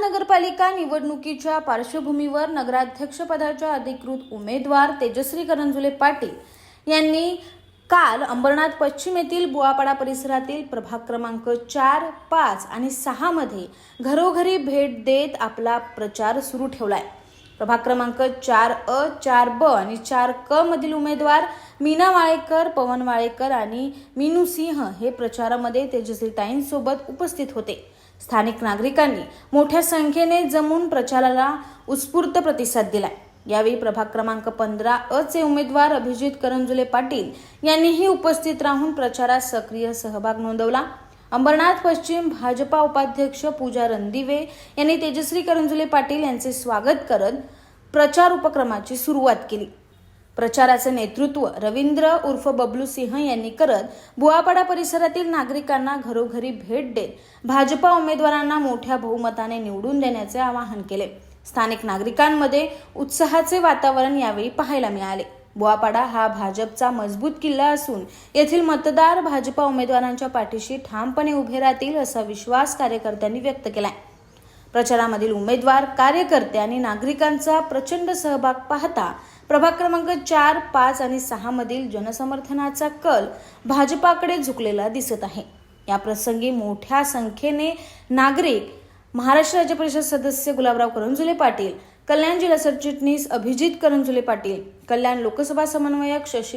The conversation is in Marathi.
नगरपालिका निवडणुकीच्या पार्श्वभूमीवर नगराध्यक्षपदाच्या अधिकृत उमेदवार तेजश्री करंजुले पाटील यांनी काल अंबरनाथ पश्चिम येथील बुवापाडा परिसरातील प्रभाग क्रमांक 4, 5 आणि 6 मध्ये घरोघरी भेट देत आपला प्रचार सुरू ठेवलाय। प्रभाग क्रमांक 4A, 4B आणि 4K मधील उमेदवार मीना वाळेकर, पवन वाळेकर आणि मीनू सिंह हे प्रचारामध्ये तेजश्रीताईंसोबत उपस्थित होते। स्थानिक नागरिकांनी मोठ्या संख्येने जमून प्रचाराला उत्स्फूर्त प्रतिसाद दिलाय। यावेळी प्रभाग क्रमांक 15A चे उमेदवार अभिजित करंजुले पाटील यांनीही उपस्थित राहून प्रचारात सक्रिय सहभाग नोंदवला। अंबरनाथ पश्चिम भाजपा उपाध्यक्ष पूजा रणदिवे यांनी तेजश्री करंजुले पाटील यांचे स्वागत करत प्रचार उपक्रमाची सुरुवात केली। प्रचाराचे नेतृत्व रवींद्र उर्फ बबलू सिंह यांनी करत बुवापाडा परिसरातील नागरिकांना घरोघरी भेट देत भाजपा उमेदवारांना मोठ्या बहुमताने निवडून देण्याचे आवाहन केले। स्थानिक नागरिकांमध्ये उत्साहाचे वातावरण यावेळी पाहायला मिळाले। बुवापाडा हा भाजपचा मजबूत किल्ला असून येथील मतदार भाजपा उमेदवारांच्या पाठीशी ठामपणे उभे राहतील असा विश्वास कार्यकर्त्यांनी व्यक्त केलाय। प्रचारामधील उमेदवार, कार्यकर्ते आणि नागरिकांचा प्रचंड सहभाग पाहता प्रभाग क्रमांक 4, 5 आणि 6 मधील जनसमर्थनाचा कल भाजपाकडे झुकलेला दिसत आहे। या प्रसंगी मोठ्या संख्येने नागरिक, महाराष्ट्र राज्य परिषद सदस्य गुलाबराव करंजुले पाटील, कल्याण जिल्हा सरचिटणीस अभिजित करंजुले पाटील, कल्याण लोकसभा समन्वयक शशिकांत